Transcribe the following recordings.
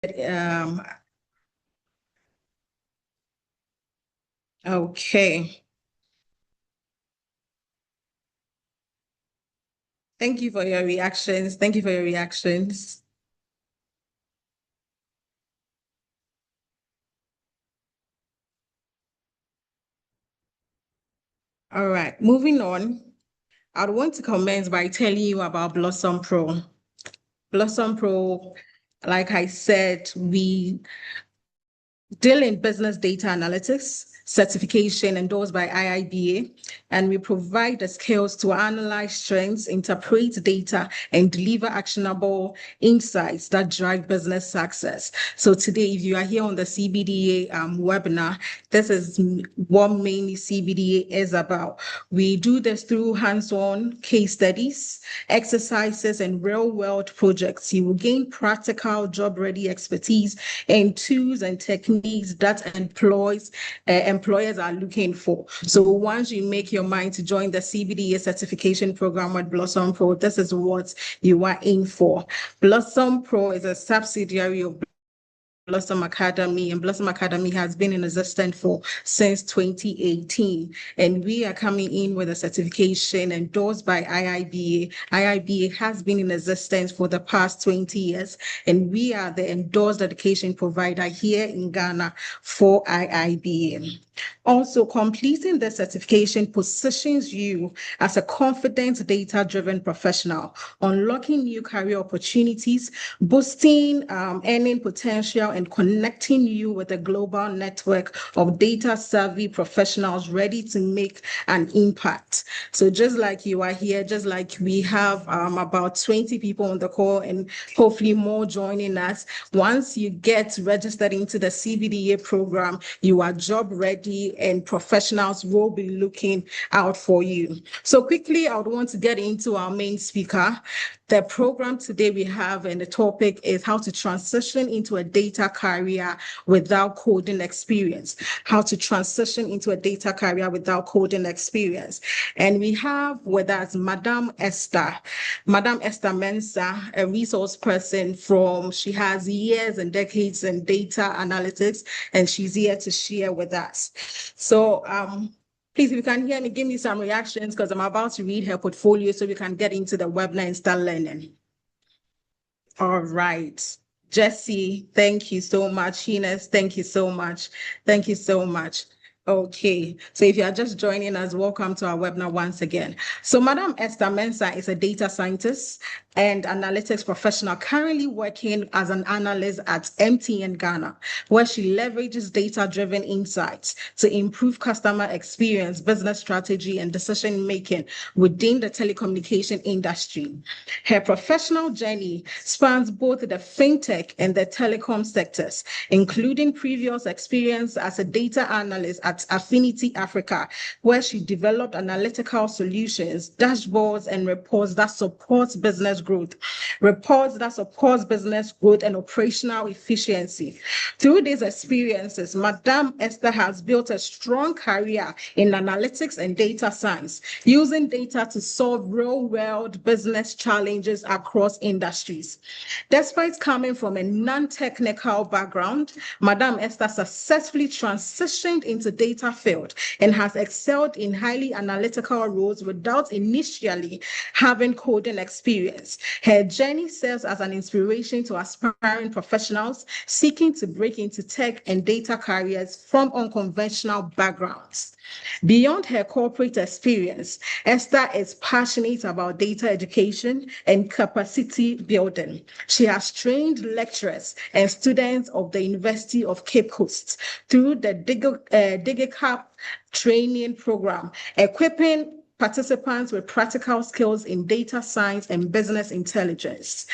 Um, okay. Thank you for your reactions. Thank you for your reactions. All right, moving on. I'd want to commence by telling you about Blossom Pro. Blossom Pro, like I said, we deal in business data analytics, certification endorsed by IIBA, and we provide the skills to analyze trends, interpret data, and deliver actionable insights that drive business success. So today, if you are here on the CBDA webinar, this is what mainly CBDA is about. We do this through hands-on case studies, exercises, and real-world projects. You will gain practical, job-ready expertise and tools and techniques that employers are looking for. So once you make your mind to join the CBDA certification program with Blossom Pro, this is what you are in for. Blossom Pro is a subsidiary of Blossom Academy, and Blossom Academy has been in existence for since 2018. And we are coming in with a certification endorsed by IIBA. IIBA has been in existence for the past 20 years, and we are the endorsed education provider here in Ghana for IIBA. Also, completing the certification positions you as a confident data-driven professional, unlocking new career opportunities, boosting earning potential, and connecting you with a global network of data-savvy professionals ready to make an impact. So just like you are here, just like we have about 20 people on the call and hopefully more joining us, once you get registered into the CBDA program, you are job ready and professionals will be looking out for you. So quickly, I would want to get into our main speaker. The program today we have, and the topic is how to transition into a data career without coding experience. How to transition into a data career without coding experience. And we have with us Madam Esther. Madam Esther Mensah, a resource person she has years and decades in data analytics, and she's here to share with us. So, please, if you can hear me, give me some reactions because I'm about to read her portfolio so we can get into the webinar and start learning. All right. Jesse, thank you so much. Hines, thank you so much. Thank you so much. Okay, so if you are just joining us, welcome to our webinar once again. So Madam Esther Mensah is a data scientist and analytics professional currently working as an analyst at MTN Ghana, where she leverages data-driven insights to improve customer experience, business strategy, and decision-making within the telecommunication industry. Her professional journey spans both the fintech and the telecom sectors, including previous experience as a data analyst at Affinity Africa, where she developed analytical solutions, dashboards, and reports that support business growth, and operational efficiency. Through these experiences, Madame Esther has built a strong career in analytics and data science, using data to solve real-world business challenges across industries. Despite coming from a non-technical background, Madame Esther successfully transitioned into data field and has excelled in highly analytical roles without initially having coding experience. Her journey serves as an inspiration to aspiring professionals seeking to break into tech and data careers from unconventional backgrounds. Beyond her corporate experience, Esther is passionate about data education and capacity building. She has trained lecturers and students of the University of Cape Coast through the DigiCap training program, equipping participants with practical skills in data science and business intelligence.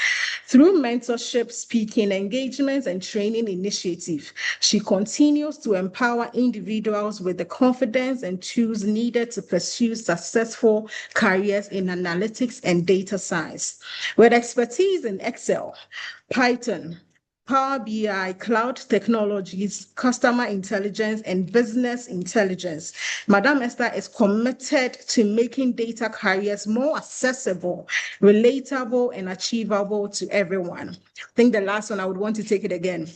Through mentorship, speaking engagements, and training initiatives, she continues to empower individuals with the confidence and tools needed to pursue successful careers in analytics and data science. With expertise in Excel, Python, Power BI, cloud technologies, customer intelligence, and business intelligence. Madam Esther is committed to making data careers more accessible, relatable, and achievable to everyone. I think the last one, I would want to take it again.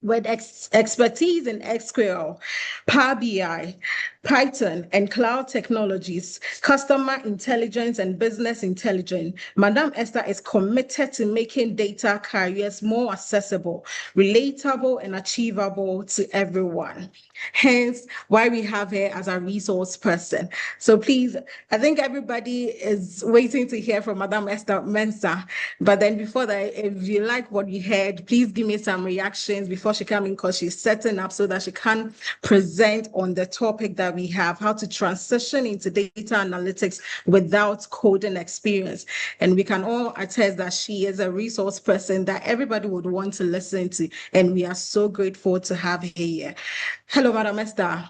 With expertise in SQL, Power BI, Python, and cloud technologies, customer intelligence, and business intelligence, Madam Esther is committed to making data careers more accessible, relatable, and achievable to everyone. Hence, why we have her as a resource person. So please, I think everybody is waiting to hear from Madam Esther Mensah. But then before that, if you like what you heard, please give me some reactions before she comes in, because she's setting up so that she can present on the topic that we have, how to transition into data analytics without coding experience. And we can all attest that she is a resource person that everybody would want to listen to. And we are so grateful to have her here. Hello, Madam Esther.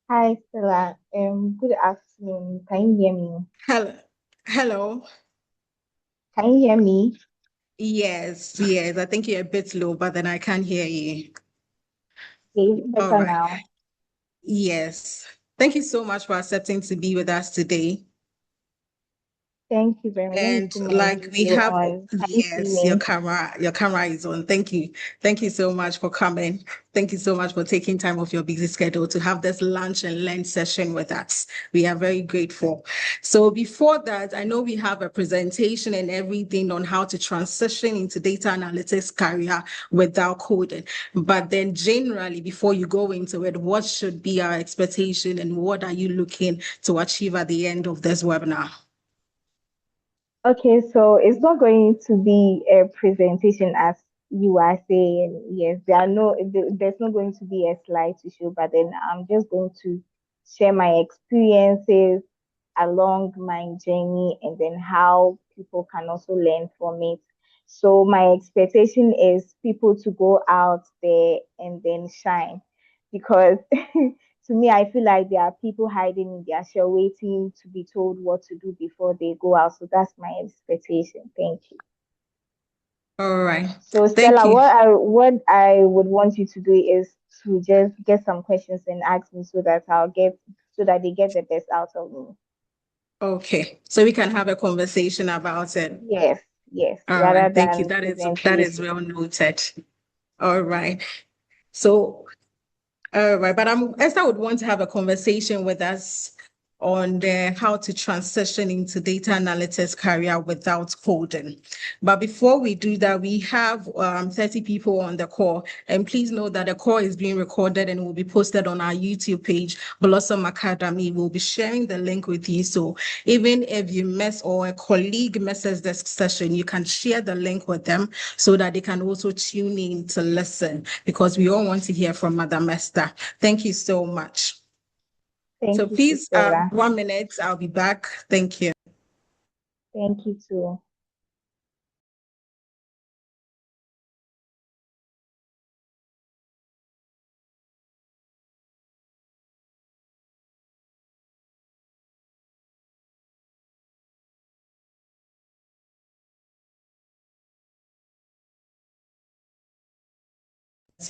Hi, Stella. Good afternoon. Can you hear me? Hello. Hello. Can you hear me? Yes, yes. I think you're a bit low, but then I can hear you. Okay, is it All better right. now? Yes. Thank you so much for accepting to be with us today. Thank you very much. Let me And put my like we video have, on. Can you see yes, me? your camera is on. Thank you. Thank you so much for coming. Thank you so much for taking time off your busy schedule to have this lunch and learn session with us. We are very grateful. So before that, I know we have a presentation and everything on how to transition into data analytics career without coding. But then generally, before you go into it, what should be our expectation and what are you looking to achieve at the end of this webinar? Okay, so it's not going to be a presentation as you are saying. Yes, there's not going to be a slide to show, but then I'm just going to share my experiences along my journey and then how people can also learn from it. So my expectation is people to go out there and then shine because to me, I feel like there are people hiding in their shell waiting to be told what to do before they go out. So that's my expectation. Thank you. All right. So Thank Stella, you. what I would want you to do is to just get some questions and ask me so that they get the best out of me. Okay, so we can have a conversation about it. Yes, yes, All rather right, thank you. than That is presentation. well noted. All right. So right, but Esther would want to have a conversation with us on how to transition into data analytics career without coding. But before we do that, we have 30 people on the call. And please know that the call is being recorded and will be posted on our YouTube page, Blossom Academy. We'll be sharing the link with you. So even if you miss or a colleague misses this session, you can share the link with them so that they can also tune in to listen, because we all want to hear from Madam Esther. Thank you so much. So Thank you, please, Stella. 1 minute, I'll be back. Thank you. Thank you too.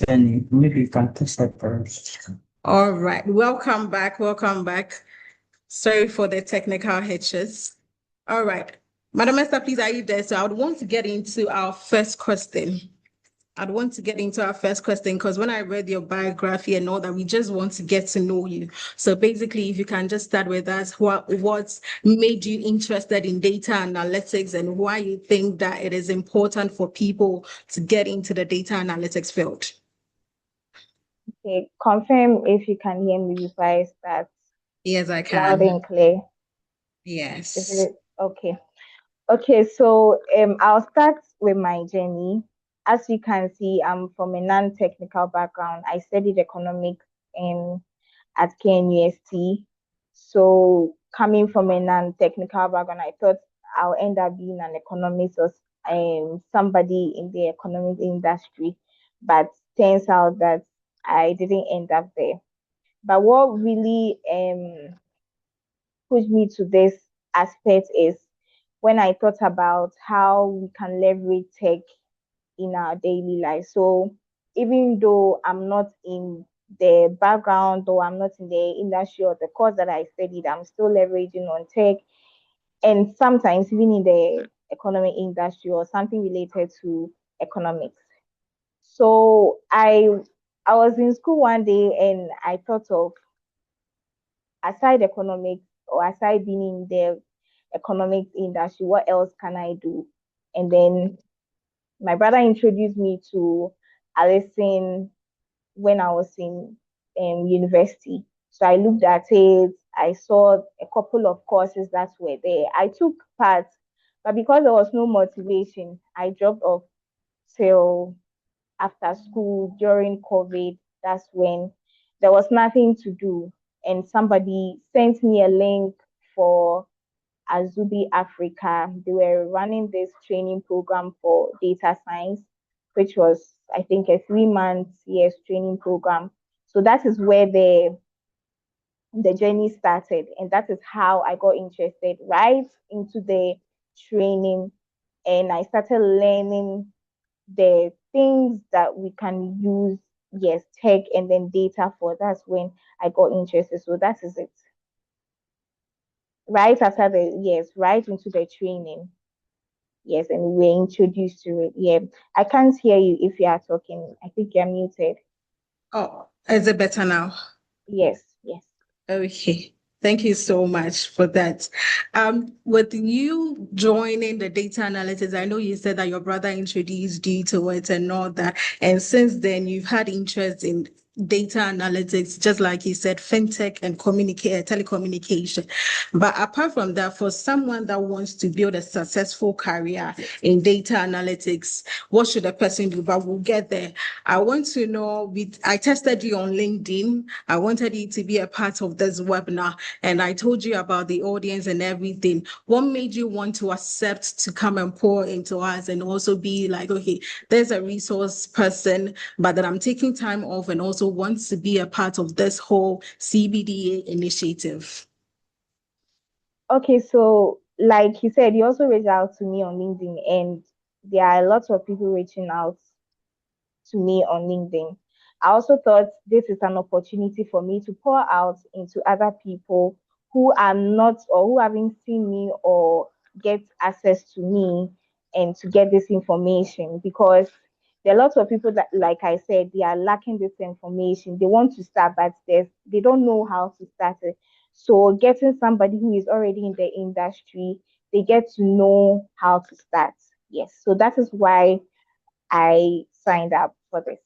Then maybe you can test that first. All right. Welcome back. Welcome back. Sorry for the technical hitches. All right. Madam Esther, please, are you there? So I would want to get into our first question. I'd want to get into our first question because when I read your biography and all that, we just want to get to know you. So basically, if you can just start with us, what's made you interested in data analytics and why you think that it is important for people to get into the data analytics field? Okay, confirm if you can hear me before I start. Yes, I Loud can. and clear. Is Yes. it okay? Okay, so I'll start with my journey. As you can see, I'm from a non-technical background. I studied economics in at KNUST. So coming from a non-technical background, I thought I'll end up being an economist or somebody in the economic industry. But turns out that I didn't end up there. But what really pushed me to this aspect is when I thought about how we can leverage tech in our daily life. So even though I'm not in the background or I'm not in the industry or the course that I studied, I'm still leveraging on tech, and sometimes even in the economic industry or something related to economics. So I was in school one day and I thought of, aside economics or aside being in the economics industry, what else can I do? And then my brother introduced me to Alison when I was in university. So I looked at it, I saw a couple of courses that were there. I took part, but because there was no motivation, I dropped off till after school during COVID. That's when there was nothing to do. And somebody sent me a link for Azubi Africa. They were running this training program for data science, which was, I think, a 3 month years training program. So that is where the journey started, and that is how I got interested right into the training, and I started learning the things that we can use, yes, tech and then data for. That's when I got interested. So that is it. Right after the, yes, right into the training. Yes, and we were introduced to it. Yeah. I can't hear you if you are talking. I think you're muted. Oh, is it better now? Yes, yes. Okay. Thank you so much for that. With you joining the data analytics, I know you said that your brother introduced you to it and all that. And since then, you've had interest in data analytics, just like you said, fintech and telecommunication. But apart from that, for someone that wants to build a successful career in data analytics, what should a person do? But we'll get there. I want to know, I tested you on LinkedIn. I wanted you to be a part of this webinar, and I told you about the audience and everything. What made you want to accept to come and pour into us and also be like, okay, there's a resource person, but that I'm taking time off and also want to be a part of this whole CBDA initiative? Okay, so like you said, you also reached out to me on LinkedIn, and there are a lot of people reaching out to me on LinkedIn. I also thought this is an opportunity for me to pour out into other people who are not or who haven't seen me or get access to me, and to get this information, because there are lots of people that, like I said, they are lacking this information. They want to start, but they don't know how to start it. So getting somebody who is already in the industry, they get to know how to start. Yes. So that is why I signed up for this.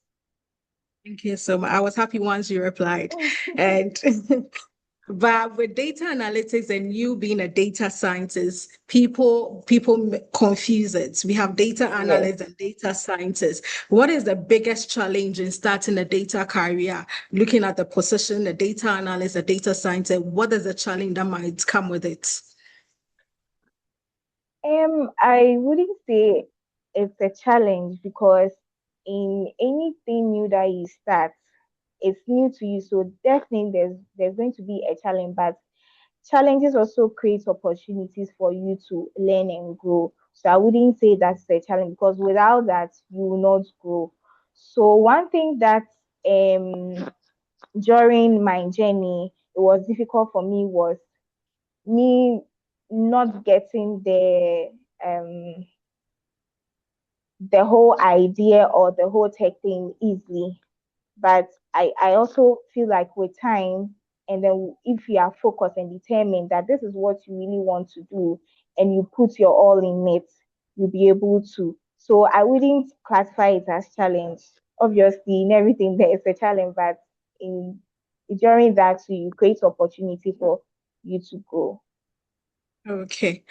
Thank you so much. I was happy once you replied. And but with data analytics and you being a data scientist, people confuse it. We have data Yes. analysts and data scientists. What is the biggest challenge in starting a data career? Looking at the position, the data analyst, the data scientist, what is the challenge that might come with it? I wouldn't say it's a challenge, because in anything new that you start, it's new to you. So definitely there's going to be a challenge, but challenges also create opportunities for you to learn and grow. So I wouldn't say that's a challenge, because without that you will not grow. So one thing that during my journey it was difficult for me was me not getting the whole idea or the whole tech thing easily. But I also feel like with time, and then if you are focused and determined that this is what you really want to do, and you put your all in it, you'll be able to. So I wouldn't classify it as challenge. Obviously, in everything there is a challenge, but in during that you create opportunity for you to grow. Okay.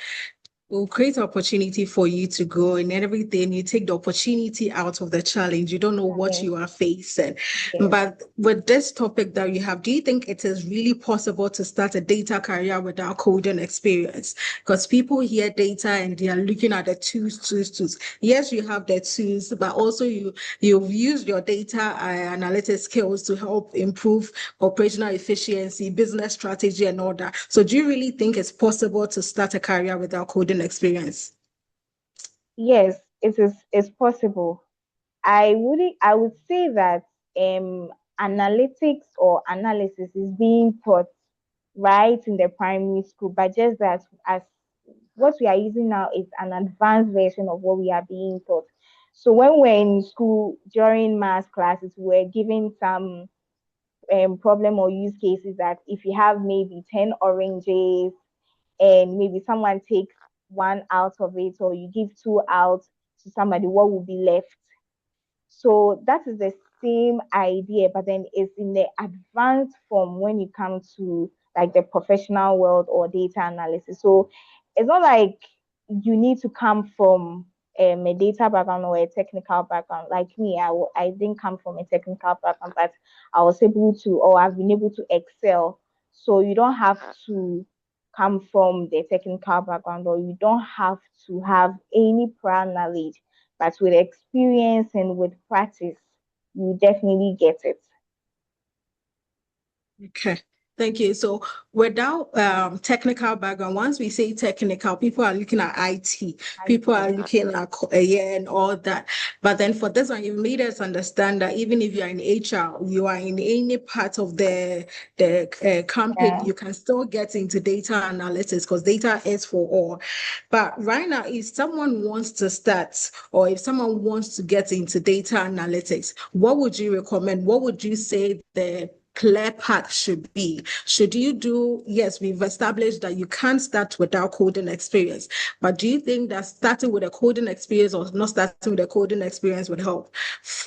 Will create opportunity for you to grow in everything. You take the opportunity out of the challenge. You don't know what Challenge. you are facing. Yes. But with this topic that you have, do you think it is really possible to start a data career without coding experience? Because people hear data and they are looking at the tools. Yes, you have the tools, but also you've used your data analytics skills to help improve operational efficiency, business strategy, and all that. So do you really think it's possible to start a career without coding coding experience? Yes, it is. It's possible. I would say that analytics or analysis is being taught right in the primary school, but just that as what we are using now is an advanced version of what we are being taught. So when we're in school during math classes, we're given some problem or use cases that if you have maybe 10 oranges and maybe someone takes one out of it, or you give two out to somebody, what will be left? So that is the same idea, but then it's in the advanced form when you come to like the professional world or data analysis. So it's not like you need to come from a data background or a technical background. Like me, I didn't come from a technical background, but I was able to, or I've been able to excel. So you don't have to come from the technical background, or you don't have to have any prior knowledge, but with experience and with practice, you definitely get it. Okay. Thank you. So without technical background, once we say technical, people are looking at IT, I people are see. looking at yeah, and all that. But then for this one, you've made us understand that even if you're in HR, you are in any part of the company, Yeah. you can still get into data analytics because data is for all. But right now, if someone wants to start or if someone wants to get into data analytics, what would you recommend? What would you say the clear path should be? Should you do, yes, we've established that you can't start without coding experience, but do you think that starting with a coding experience or not starting with a coding experience would help?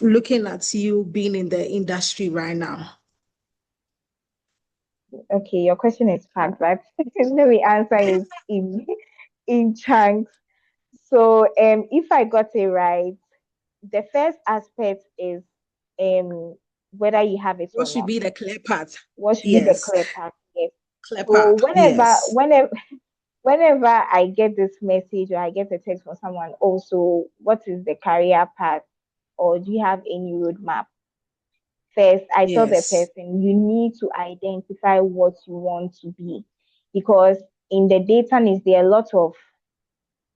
Looking at you being in the industry right now. Okay, your question is packed, but let me answer it in chunks. So if I got it right, the first aspect is whether you have it What or should not. be the clear path? What should be the Yes, clear path? Yes. clear So path. Yes. whenever I get this message or I get a text from someone, also, what is the career path? Or do you have any roadmap? First, I tell the Yes. person you need to identify what you want to be, because in the data needs there are a lot of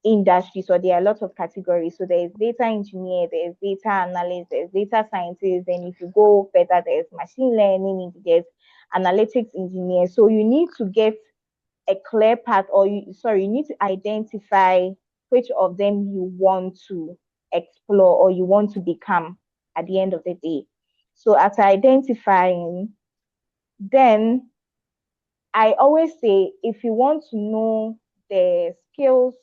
industries, or there are a lot of categories. So there's data engineer, there's data analyst, there's data scientist, and if you go further, there's machine learning, there's analytics engineer. So you need to get a clear path, or you need to identify which of them you want to explore or you want to become at the end of the day. So after identifying, then I always say if you want to know the skills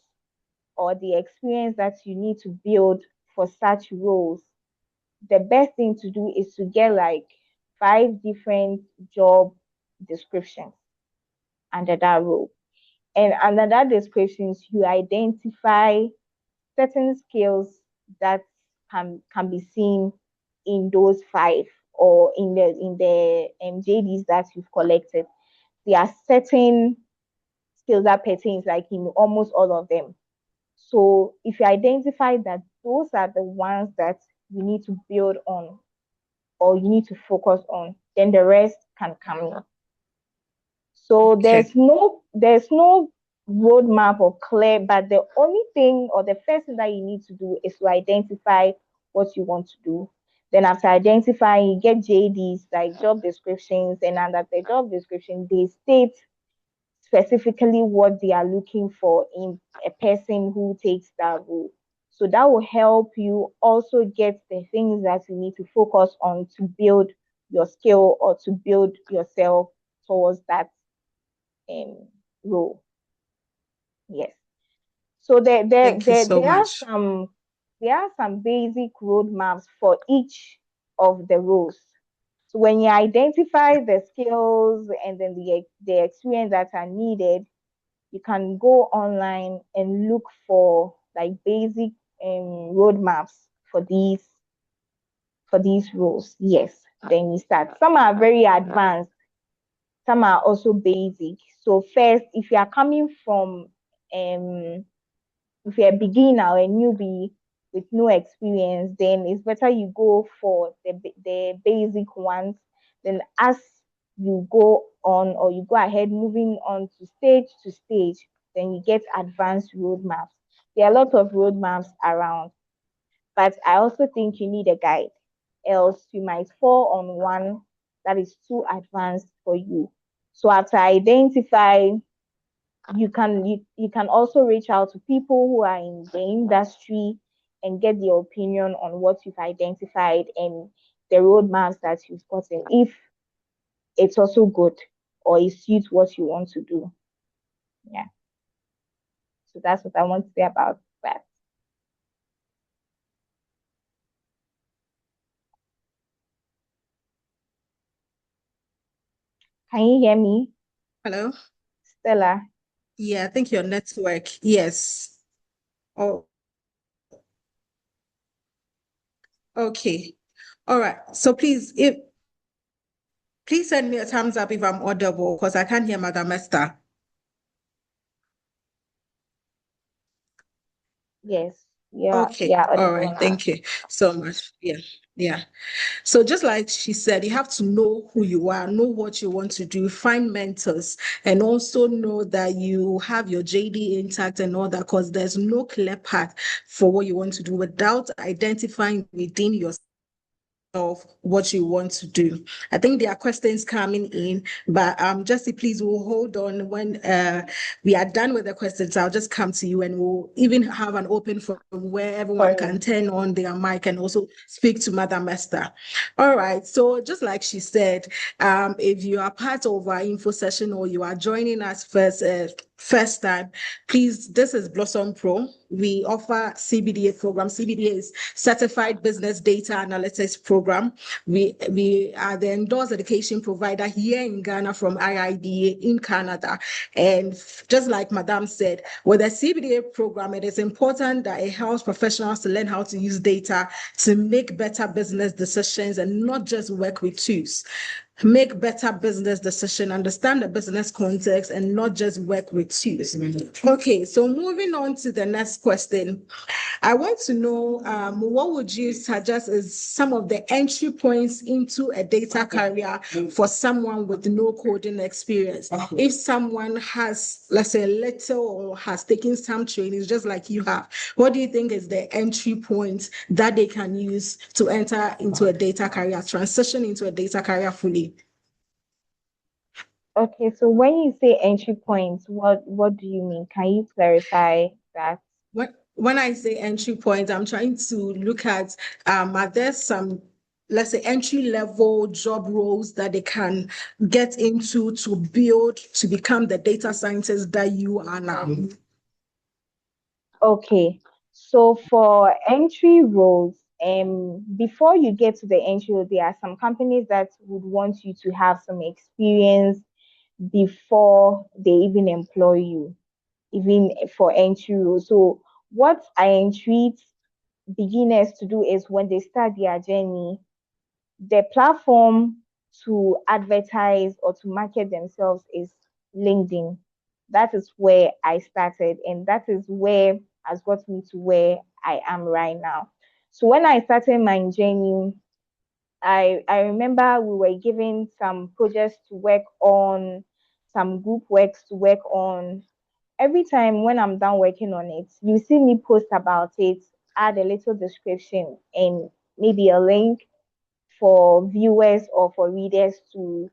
or the experience that you need to build for such roles, the best thing to do is to get like 5 different job descriptions under that role. And under that descriptions, you identify certain skills that can be seen in those 5, or in the JDs that you've collected. There are certain skills that pertains like in almost all of them. So if you identify that those are the ones that you need to build on or you need to focus on, then the rest can come in. So Okay. there's no roadmap or clear, but the only thing or the first thing that you need to do is to identify what you want to do. Then after identifying, you get JDs like job descriptions, and under the job description, they state specifically what they are looking for in a person who takes that role. So that will help you also get the things that you need to focus on to build your skill or to build yourself towards that um, role. Yes. So Thank you so much. there are some basic roadmaps for each of the roles. So when you identify the skills and then the experience that are needed, you can go online and look for like basic roadmaps for these roles. Yes, then you start. Some are very advanced, some are also basic. So first, if you are coming from if you're a beginner or a newbie with no experience, then it's better you go for the basic ones. Then as you go on or you go ahead moving on to stage, then you get advanced roadmaps. There are a lot of roadmaps around, but I also think you need a guide, else you might fall on one that is too advanced for you. So after identify, you can also reach out to people who are in the industry and get their opinion on what you've identified and the roadmaps that you've gotten, if it's also good or it suits what you want to do. Yeah. So that's what I want to say about that. Can you hear me, Hello? Stella? Yeah, I think your network. Yes. Oh, okay. All right. So please send me a thumbs up if I'm audible because I can't hear Madam Esther. Yes. Okay. Yeah, All audible right. now. Thank you so much. Yeah. Yeah. So just like she said, you have to know who you are, know what you want to do, find mentors, and also know that you have your JD intact and all that, because there's no clear path for what you want to do without identifying within yourself of what you want to do. I think there are questions coming in, but Jesse, please, we'll hold on when we are done with the questions. I'll just come to you and we'll even have an open forum where everyone Sorry. can turn on their mic and also speak to Madam Esther. All right. So just like she said, if you are part of our info session or you are joining us first time, please, this is Blossom Pro. We offer CBDA program. CBDA is Certified Business Data Analytics Program. We are the endorsed education provider here in Ghana from IIDA in Canada. And just like Madame said, with the CBDA program, it is important that it helps professionals to learn how to use data to make better business decisions and not just work with tools. Make better business decision, understand the business context, and not just work with tools. Okay, so moving on to the next question. I want to know what would you suggest is some of the entry points into a data career for someone with no coding experience? If someone has, let's say, little or has taken some trainings, just like you have, what do you think is the entry point that they can use to enter into a data career, transition into a data career fully? Okay, so when you say entry points, what do you mean? Can you clarify that? When I say entry point, I'm trying to look at are there some, let's say, entry level job roles that they can get into to build to become the data scientist that you are now? Okay, so for entry roles, before you get to the entry role, there are some companies that would want you to have some experience before they even employ you, even for entry roles. So what I entreat beginners to do is when they start their journey, the platform to advertise or to market themselves is LinkedIn. That is where I started, and that is where has got me to where I am right now. So when I started my journey, I remember we were given some projects to work on, some group works to work on. Every time when I'm done working on it, you see me post about it, add a little description and maybe a link for viewers or for readers to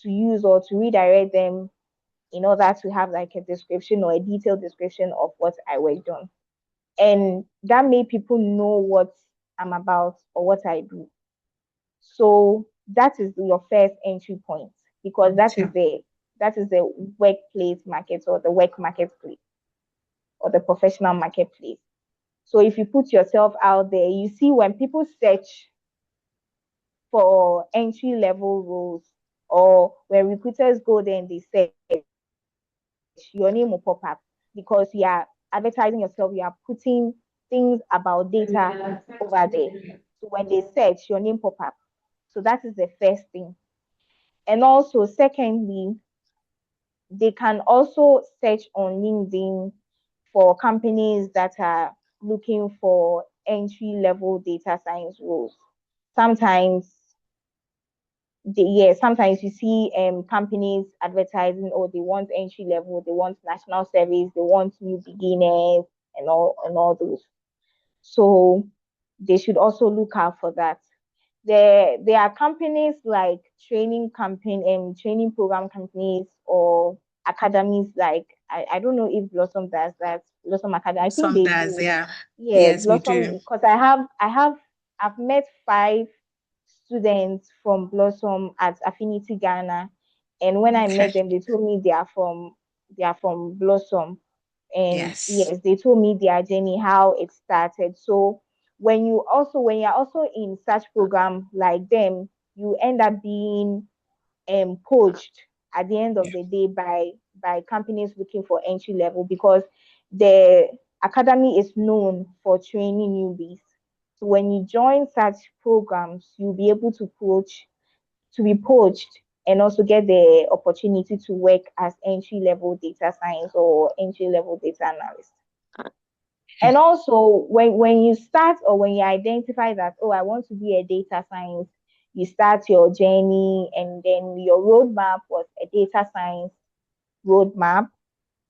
use or to redirect them in order to have like a description or a detailed description of what I worked on. And that made people know what I'm about or what I do. So that is your first entry point because that is the workplace market or the work marketplace or the professional marketplace. So if you put yourself out there, you see when people search for entry level roles or when recruiters go there and they say your name will pop up because you are advertising yourself, you are putting things about data over there. So when they search, your name pop up. So that is the first thing. And also, secondly, they can also search on LinkedIn for companies that are looking for entry level data science roles. Sometimes sometimes you see companies advertising, or they want entry level, they want national service, they want new beginners, and all those. So they should also look out for that. There are companies like training program companies, or academies, like I don't know if Blossom does that. Blossom Academy, I think Some they does, do. yeah. Yeah, Yes, we Blossom, do. because I've met 5 students from Blossom at Affinity Ghana, and when I met Okay. them, they told me they are from Blossom, and Yes. yes, they told me their journey, how it started. So when you're also in such program like them, you end up being poached at the end of Yeah. the day by companies looking for entry level, because the academy is known for training newbies. So when you join such programs, you'll be able to be poached and also get the opportunity to work as entry level data science or entry level data analyst. And also, when you start, or when you identify that, oh, I want to be a data science, you start your journey, and then your roadmap was a data science roadmap,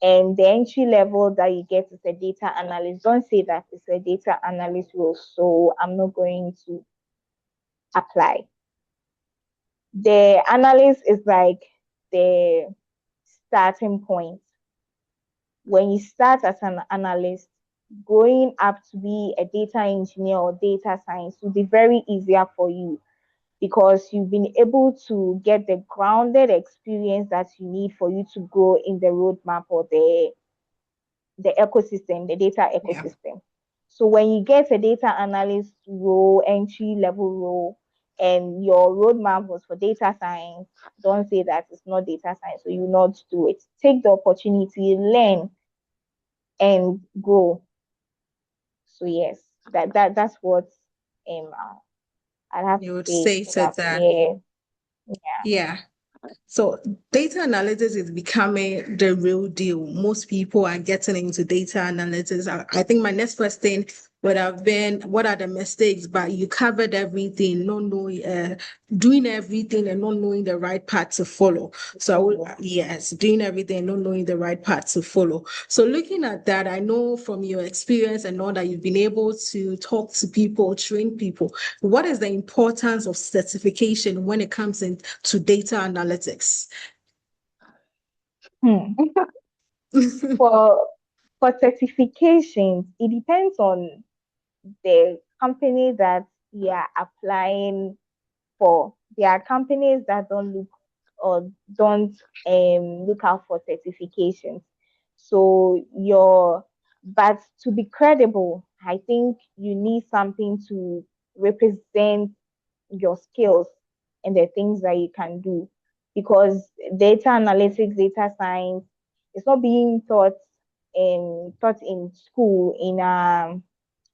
and the entry level that you get is a data analyst. Don't say that it's a data analyst role, so I'm not going to apply. The analyst is like the starting point. When you start as an analyst, going up to be a data engineer or data science will be very easier for you, because you've been able to get the grounded experience that you need for you to grow in the roadmap, or the ecosystem, the data Yeah. ecosystem. So when you get a data analyst role, entry level role, and your roadmap was for data science, don't say that it's not data science, so you not do it. Take the opportunity, learn, and grow. So yes, that's what I have to You would say say to to that. that. Yeah, yeah. Yeah. So data analytics is becoming the real deal. Most people are getting into data analytics. I think my next question would have been, what are the mistakes? But you covered everything, not knowing, doing everything and not knowing the right path to follow. So I would, yes, doing everything and not knowing the right path to follow. So looking at that, I know from your experience and all that you've been able to talk to people, train people. What is the importance of certification when it comes into data analytics? Hmm. For for certifications, it depends on the company that you are applying for. There are companies that don't look, or don't look out for certifications. So but to be credible, I think you need something to represent your skills and the things that you can do, because data analytics, data science, is not being taught in school in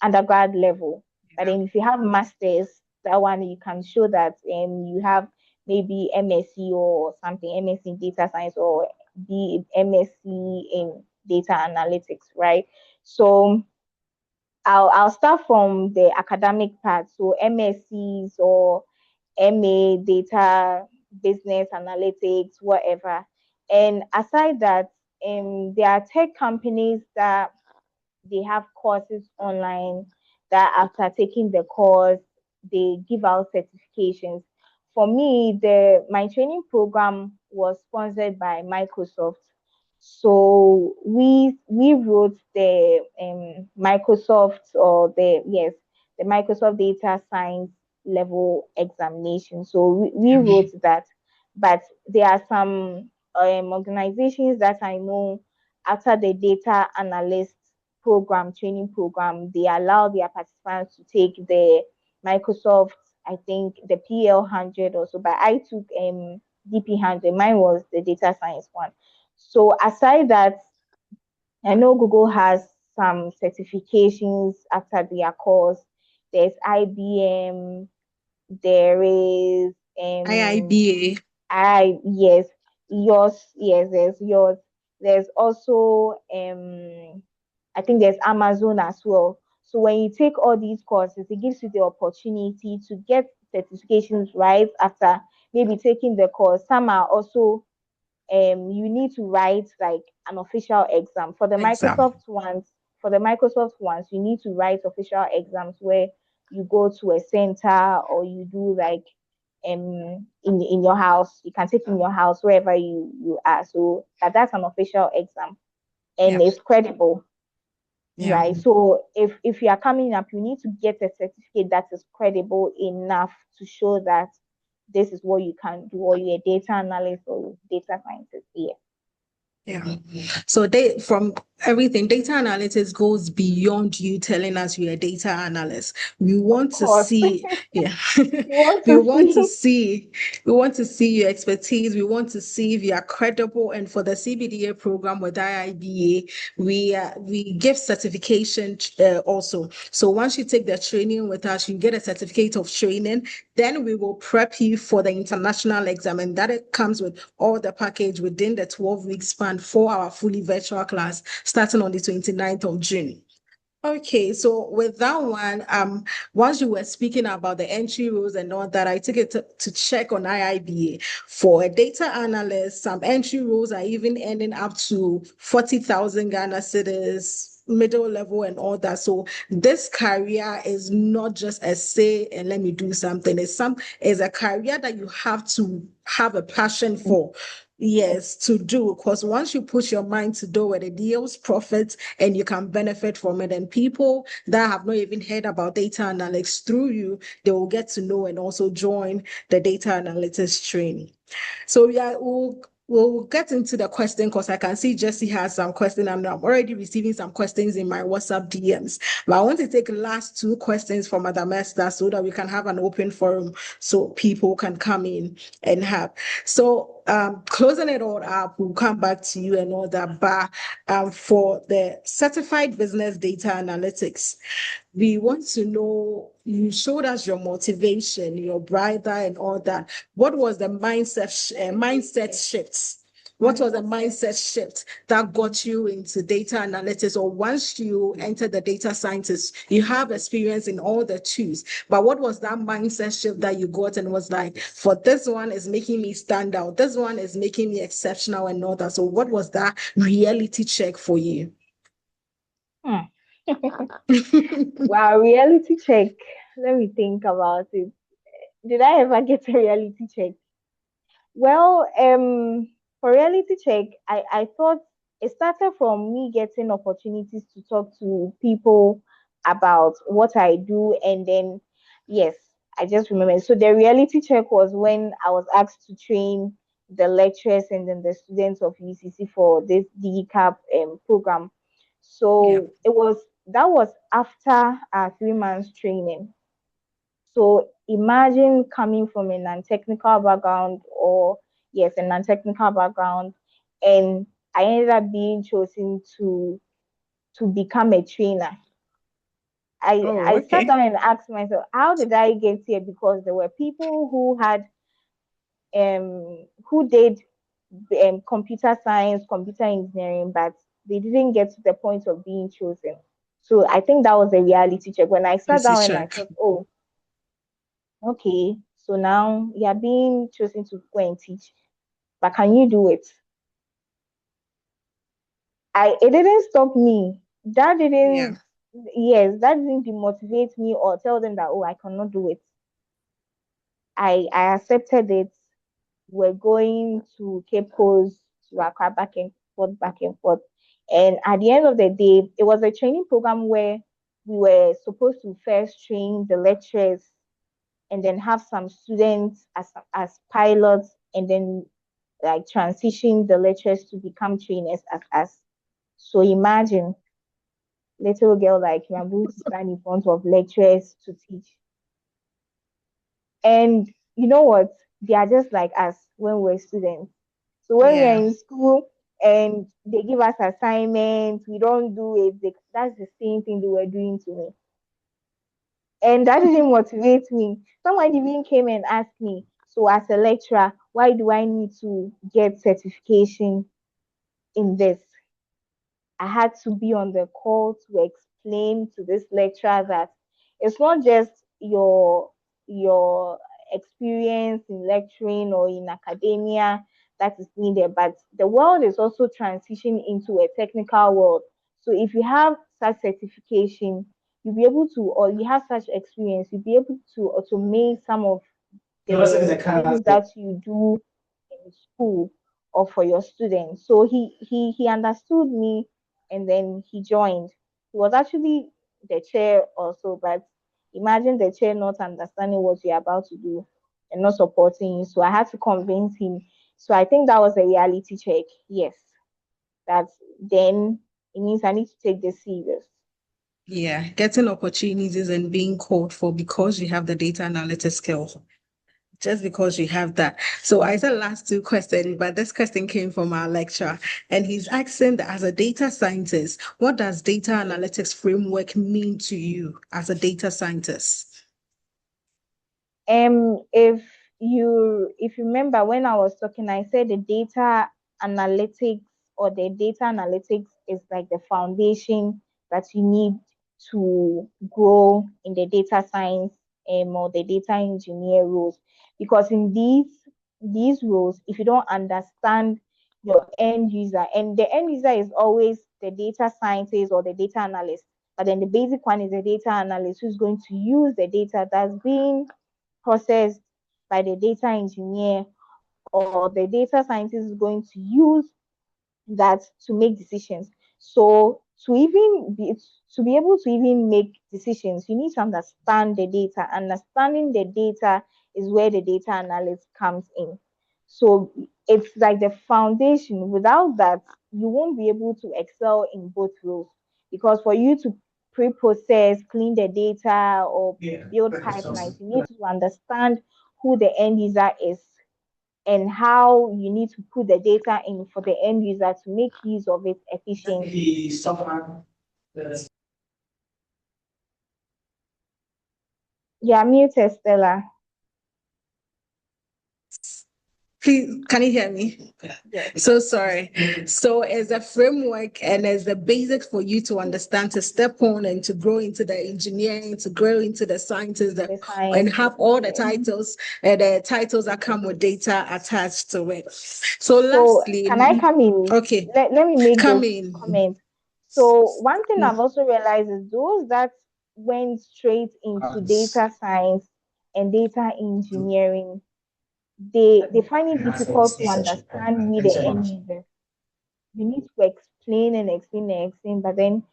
undergrad level. But Yeah. then if you have masters, that one you can show that you have maybe MSc or something, MSc in data science, or the MSc in data analytics, right? So I'll start from the academic part. So MSCs or MA, data, business analytics, whatever. And aside that, there are tech companies that they have courses online that after taking the course, they give out certifications. For me, the my training program was sponsored by Microsoft. So we wrote the Microsoft, or the Microsoft data science level examination. So we wrote that, but there are some organizations that I know, after the data analyst training program, they allow their participants to take the Microsoft, I think the PL100 also, but I took DP100. Mine was the data science one. So aside that, I know Google has some certifications after their course. There's IBM, there is IIBA. yes, yours, yes, there's yours. There's also I think there's Amazon as well. So when you take all these courses, it gives you the opportunity to get certifications right after maybe taking the course. Some are also you need to write like an official exam. Exam. For the Microsoft ones, you need to write official exams where you go to a center or you do like in your house. You can take in your house wherever you are. So that's an official exam Yeah. and it's credible. Yeah. Right. So if you are coming up, you need to get a certificate that is credible enough to show that this is what you can do, or you're a data analyst or data scientist. Yeah. Yeah. So they from everything, data analytics goes beyond you telling us you're a data analyst. We Of want to course. see, yeah. You want We to want to see. see, we want to see your expertise. We want to see if you are credible. And for the CBDA program with IIBA, we give certification also. So once you take the training with us, you get a certificate of training. Then we will prep you for the international exam, and that it comes with all the package within the 12-week span for our fully virtual class starting on the 29th of June. Okay, so with that one, once you were speaking about the entry rules and all that, I took it to check on IIBA. For a data analyst, some entry rules are even ending up to 40,000 Ghana cedis, middle level and all that. So this career is not just a say and let me do something. It's a career that you have to have a passion for. Yes, to do, because once you put your mind to do it, it yields profits and you can benefit from it. And people that have not even heard about data analytics through you, they will get to know and also join the data analytics training. So yeah, we'll get into the question because I can see Jesse has some question. I'm already receiving some questions in my WhatsApp DMs. But I want to take the last two questions from Madam Esther so that we can have an open forum so people can come in and have. So closing it all up, we'll come back to you and all that. But for the certified business data analytics, we want to know, you showed us your motivation, your bridle and all that. What was the mindset shifts? What was the mindset shift that got you into data analytics? Or once you entered the data scientist, you have experience in all the tools. But what was that mindset shift that you got and was like, for this one is making me stand out, this one is making me exceptional and all that? So what was that reality check for you? Hmm. Wow, reality check. Let me think about it. Did I ever get a reality check? Well, for reality check, I thought it started from me getting opportunities to talk to people about what I do, and then yes, I just remember. So the reality check was when I was asked to train the lecturers and then the students of UCC for this DCAP program. Yeah. So that was after our 3 months training. So imagine coming from a non-technical background, or yes, a non-technical background, and I ended up being chosen to become a trainer. Oh, I sat okay. down and asked myself, how did I get here? Because there were people who did computer science, computer engineering, but they didn't get to the point of being chosen. So I think that was a reality check when I sat Reality down and I check. thought, oh, okay, so now you are being chosen to go and teach, but can you do it? It didn't stop me. That Yeah. didn't Yes, that didn't demotivate me or tell them that, oh, I cannot do it. I accepted it. We're going to Cape Coast to Accra, back and forth, back and forth. And at the end of the day, it was a training program where we were supposed to first train the lecturers and then have some students as pilots, and then like transition the lecturers to become trainers as us. So imagine little girl like you are going to stand in front of lecturers to teach. And you know what? They are just like us when we're students. So when we are Yeah. in school and they give us assignments, we don't do it. That's the same thing they were doing to me. And that didn't motivate me. Someone even came and asked me, so as a lecturer, why do I need to get certification in this? I had to be on the call to explain to this lecturer that it's not just your experience in lecturing or in academia that is needed, but the world is also transitioning into a technical world. So if you have such certification, you'll be able to, or you have such experience, you'll be able to automate some of the things that you do in school or for your students. So he understood me, and then he joined. He was actually the chair also, but imagine the chair not understanding what you're about to do and not supporting you. So I had to convince him. So I think that was a reality check. Yes, that then it means I need to take this serious. Yeah, getting opportunities and being called for because you have the data analytics skills. Just because you have that. So I said last two questions, but this question came from our lecturer, and he's asking that as a data scientist, what does data analytics framework mean to you as a data scientist? If you remember when I was talking, I said the data analytics or the data analytics is like the foundation that you need to grow in the data science or the data engineer roles. Because in these roles, if you don't understand your end user, and the end user is always the data scientist or the data analyst, but then the basic one is the data analyst who's going to use the data that's being processed by the data engineer, or the data scientist is going to use that to make decisions. So to be able to even make decisions, you need to understand the data. Understanding the data is where the data analyst comes in. So it's like the foundation. Without that, you won't be able to excel in both roles, because for you to pre-process, clean the data, or build pipelines, you need to understand who the end user is and how you need to put the data in for the end user to make use of it efficiently. Yeah, muted, Stella. Please, can you hear me? Yes, So sorry. So as a framework and as the basics for you to understand, to step on and to grow into the engineering, to grow into the scientists, the and science. have all the Yes. titles and the titles that come with data attached to it. So So lastly, can I come in? okay, Let me make come this in. comment. So one thing I've also realized is those that went straight into data science and data engineering, they find it difficult to understand with the end user. You need to explain and explain and explain, but then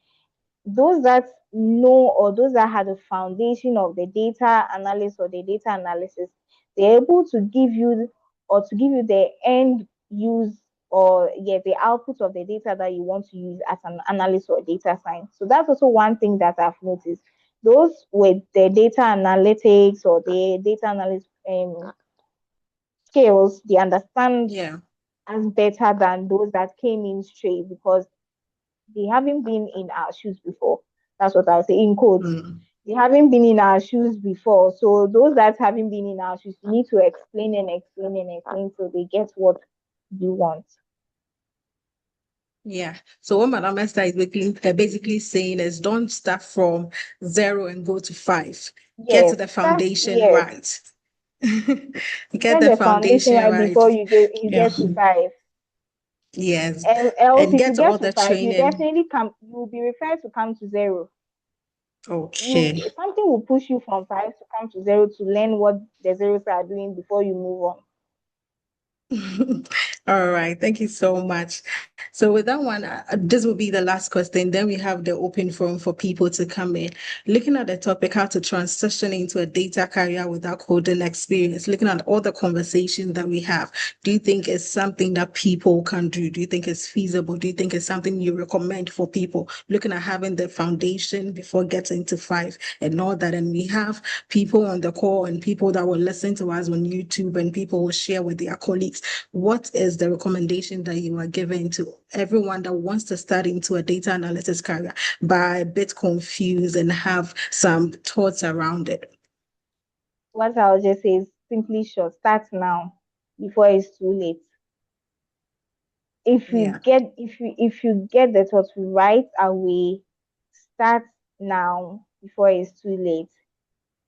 those that know, or those that had a foundation of the data analysis or the data analysis, they're able to give you, or to give you the end use, or yeah, the output of the data that you want to use as an analyst or data science. So that's also one thing that I've noticed. Those with the data analytics or the data analyst skills, they understand Yeah. as better than those that came in straight, because they haven't been in our shoes before. That's what I'll say in quotes. They haven't been in our shoes before. So those that haven't been in our shoes, you need to explain and explain and explain so they get what you want. Yeah. So what Madam Esther is basically saying is don't start from 0 and go to 5. Get Yes, to the that's foundation yes. right. Get Get the the foundation foundation right right. before you Yeah. get to 5. Yes. And else, And if you get all get to the 5, you training. definitely come. You will be referred to come to 0. You Okay. something will push you from 5 to come to 0 to learn what the zeros are doing before you move on. All right. Thank you so much. So with that one, this will be the last question. Then we have the open forum for people to come in. Looking at the topic, how to transition into a data career without coding experience, looking at all the conversations that we have, do you think it's something that people can do? Do you think it's feasible? Do you think it's something you recommend for people? Looking at having the foundation before getting to 5 and all that. And we have people on the call and people that will listen to us on YouTube, and people will share with their colleagues. What is the recommendation that you are giving to everyone that wants to start into a data analytics career but a bit confused and have some thoughts around it? What I'll just say is simply short. Start now before it's too late. Yeah. If you get the thought right away, start now before it's too late.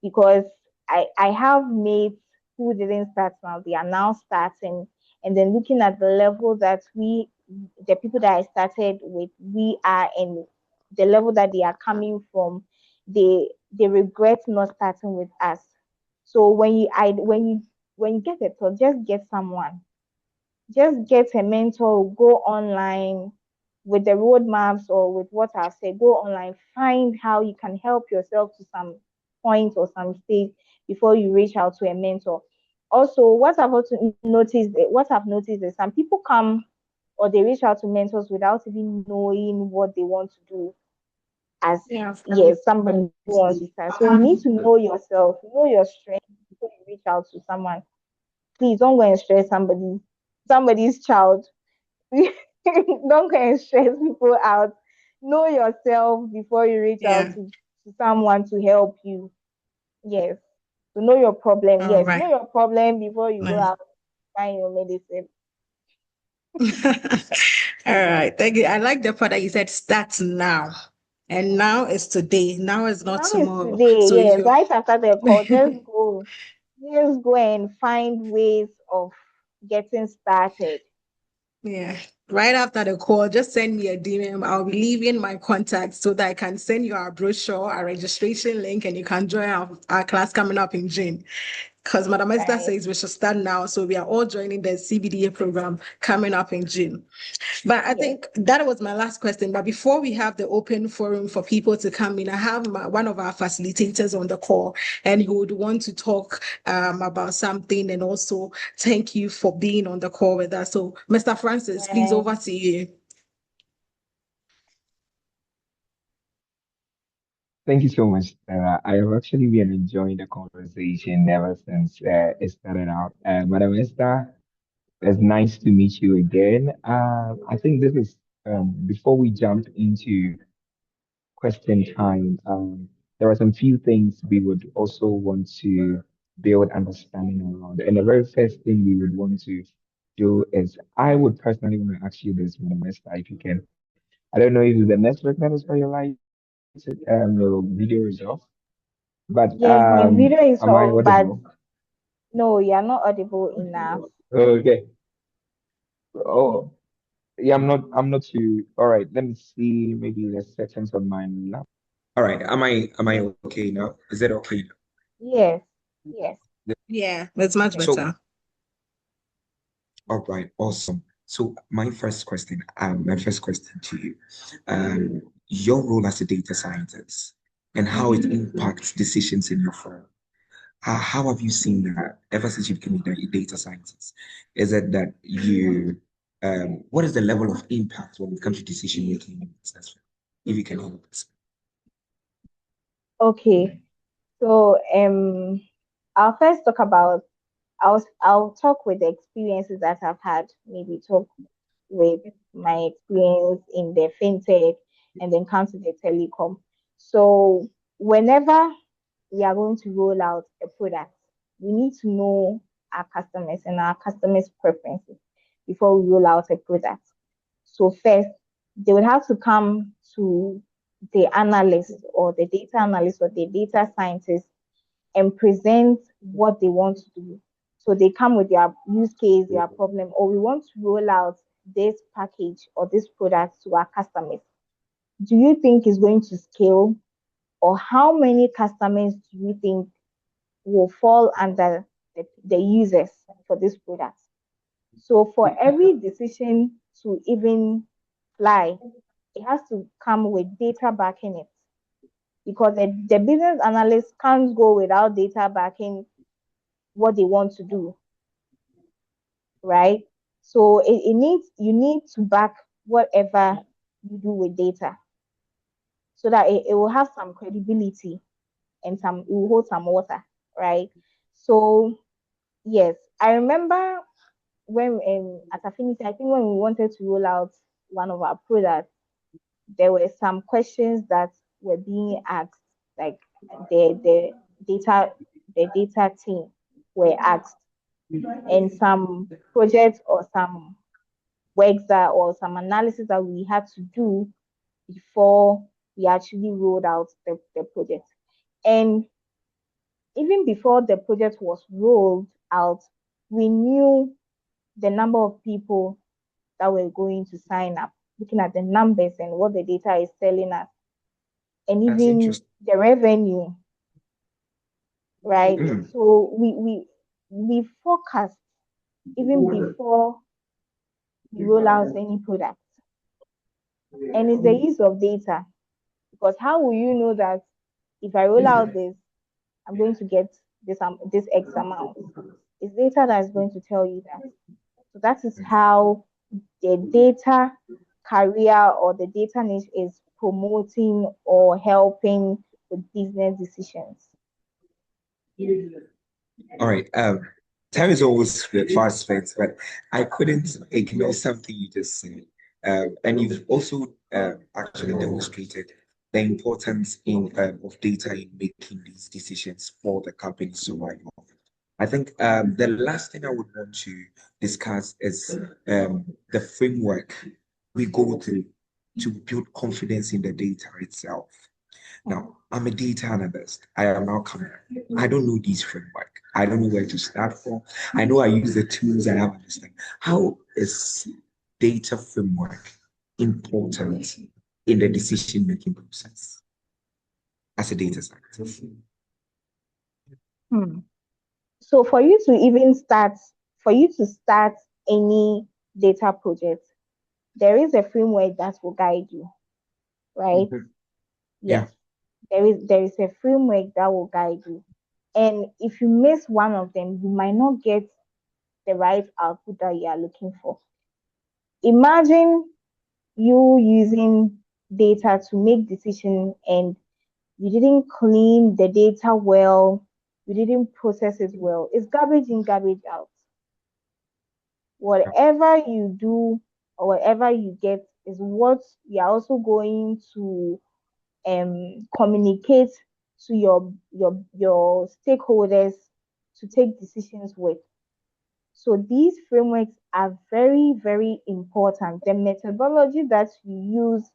Because I have mates who didn't start now, they are now starting, and then looking at the level that the people that I started with, we are, and the level that they are coming from, they regret not starting with us. So when you get a thought, just get someone, just get a mentor, go online with the roadmaps or with what I've said, go online, find how you can help yourself to some point or some stage before you reach out to a mentor. Also, what I've noticed is some people come or they reach out to mentors without even knowing what they want to do as, Yeah. yes, somebody who wants to start. So you need to know yourself, know your strengths before you reach out to someone. Please don't go and stress somebody's child. Don't go and stress people out. Know yourself before you reach out Yeah. to someone to help you. Yes. To know your problem. All Yes. right. Know your problem before you go Nice. out and find your medicine. All right. Thank you. I like the part that you said start now. And now is today. Now is not Now is tomorrow. today. So if Yes. you Right after the call, just go. Just go and find ways of getting started. yeah, right after the call, just send me a DM. I'll be leaving my contacts so that I can send you our brochure, our registration link, and you can join our class coming up in June. Because Madam Esther Right. says we should start now. So we are all joining the CBDA program coming up in June. But I Yes. think that was my last question. But before we have the open forum for people to come in, I have one of our facilitators on the call, and he would want to talk about something and also thank you for being on the call with us. So, Mr. Francis, please, Right. over to you. Thank you so much, Sarah. I have actually been enjoying the conversation ever since it started out. Madam Esther, it's nice to meet you again. I think this is before we jump into question time. There are some few things we would also want to build understanding around. And the very first thing we would want to do is I would personally want to ask you this, Madam Esther, if you can. I don't know if it's the network that is for your light, your video is off. But Yes, my video am is I off, but audible? no, you're not audible enough. Okay. Oh, yeah, I'm not too. All right, let me see maybe the settings on my laptop. All right, am I okay now? Is it okay? Yes. Yes. Yeah, that's much So, better. all right, awesome. So my first question to you, your role as a data scientist and how it impacts decisions in your firm. How have you seen that ever since you became a data scientist? Is it that what is the level of impact when it comes to decision making in business? If you can help us. Okay. So I'll first talk about I'll talk with the experiences that I've had, maybe talk with my experience in the fintech and then come to the telecom. So whenever we are going to roll out a product, we need to know our customers and our customers' preferences before we roll out a product. So first, they will have to come to the analyst or the data analyst or the data scientist and present what they want to do. So they come with their use case, their problem, or we want to roll out this package or this product to our customers. Do you think it's going to scale? Or how many customers do you think will fall under the users for this product? So for every decision to even fly, it has to come with data backing it because the business analyst can't go without data backing what they want to do, right? So it needs you need to back whatever you do with data so that it will have some credibility and it will hold some water, right? So yes, I remember when at Affinity, I think when we wanted to roll out one of our products, there were some questions that were being asked, like the data the data team were asked, and some projects or some works that or some analysis that we had to do before we actually rolled out the project. And even before the project was rolled out, we knew the number of people that were going to sign up, looking at the numbers and what the data is telling us, and That's even interesting. the revenue, right? Mm. So we forecast even before we roll out any product. And it's the use of data, because how will you know that if I roll out this, I'm going to get this X amount? It's data that is going to tell you that. So that is how the data career or the data niche is promoting or helping with business decisions. All right. Time is always fast spent, but I couldn't ignore something you just said. And you've also actually demonstrated the importance of data in making these decisions for the company's survival. I think the last thing I would want to discuss is the framework we go through to build confidence in the data itself. Now, I'm a data analyst. I am now coming. I don't know this framework. I don't know where to start from. I know I use the tools I have understand. How is data framework important in the decision-making process as a data scientist? Hmm. So for you to even start, for you to start any data project, there is a framework that will guide you, right? Mhm. Yeah. Yes, there is a framework that will guide you. And if you miss one of them, you might not get the right output that you are looking for. Imagine you using data to make decisions and you didn't clean the data well, you didn't process it well. It's garbage in, garbage out. Whatever you do or whatever you get is what you're also going to communicate to your stakeholders to take decisions with. So these frameworks are very, very important. The methodology that you use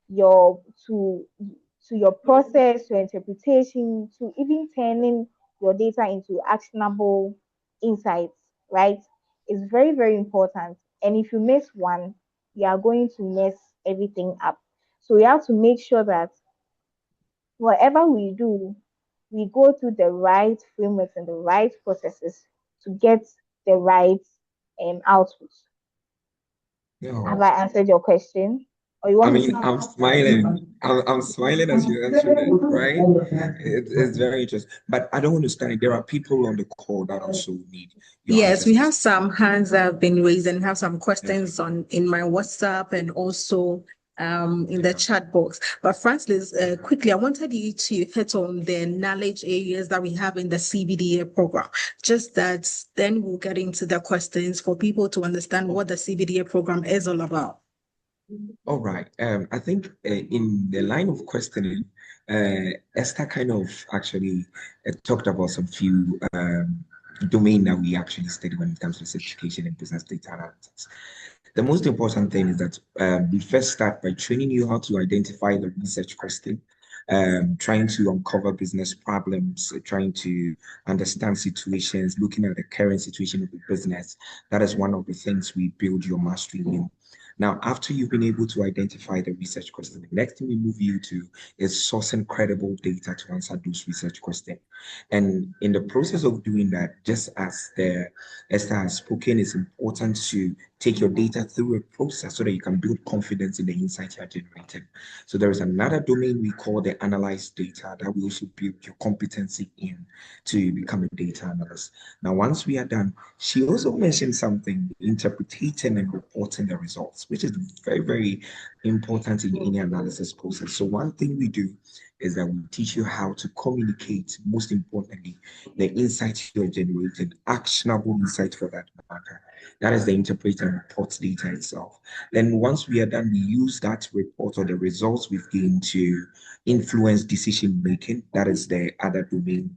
your to your process, your interpretation, to even turning your data into actionable insights, right? Is very, very important. And if you miss one, you are going to mess everything up. So we have to make sure that whatever we do, we go through the right frameworks and the right processes to get the right output. Have No. I answered your question? Or you want I me to mean, keep? I'm smiling. I'm smiling as you answered it, right? It's very interesting. But I don't understand. There are people on the call that also need your Yes, answers we to have some. some hands that have been raised and have some Yeah. questions on in my WhatsApp and also in the Yeah. chat box. But Francis, quickly, I wanted you to hit on the knowledge areas that we have in the CBDA program. Just that, then we'll get into the questions for people to understand what the CBDA program is all about. All right. I think in the line of questioning, Esther kind of actually talked about some few domain that we actually study when it comes to certification and business data analytics. The most important thing is that we first start by training you how to identify the research question, trying to uncover business problems, trying to understand situations, looking at the current situation of the business. That is one of the things we build your mastery in. Now, after you've been able to identify the research question, the next thing we move you to is sourcing credible data to answer those research questions. And in the process of doing that, just as the Esther has spoken, it's important to take your data through a process so that you can build confidence in the insights you are generating. So there is another domain we call the analyzed data that we also build your competency in to become a data analyst. Now, once we are done, she also mentioned something, interpreting and reporting the results, which is very, very important in any analysis process. So one thing we do is that we teach you how to communicate, most importantly, the insights you're generating, actionable insight for that matter. That is the interpret and report data itself. Then once we are done, we use that report or the results we've gained to influence decision making. That is the other domain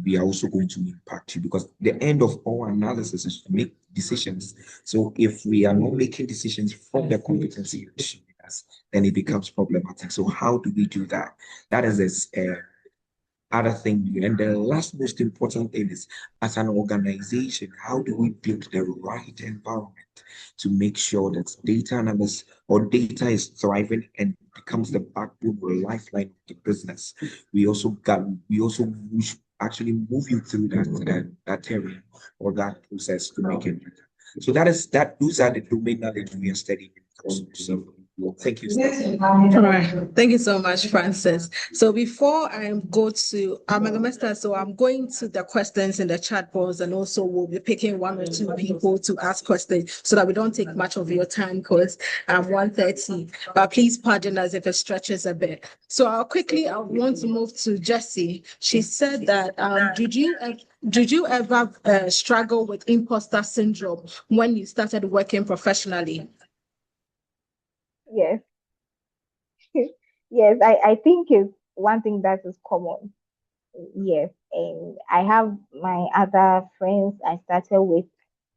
we are also going to impact you, because the end of all analysis is to make decisions. So if we are not making decisions from the competency you're showing us, then it becomes problematic. So how do we do that? That is this other thing. And the last most important thing is, as an organization, how do we build the right environment to make sure that data analysis or data is thriving and becomes the backbone or lifeline of the business? We also actually move you through that area or that process to make it better. So those are the domain knowledge we are studying in course. So thank you, Steph. All right. Thank you so much, Francis. So before I go to Master, so I'm going to the questions in the chat box, and also we'll be picking one or two people to ask questions so that we don't take much of your time because I'm 1:30. But please pardon us if it stretches a bit. So I want to move to Jessie. She said that did you ever struggle with imposter syndrome when you started working professionally? Yes. Yes, I think it's one thing that is common. Yes, and I have my other friends I started with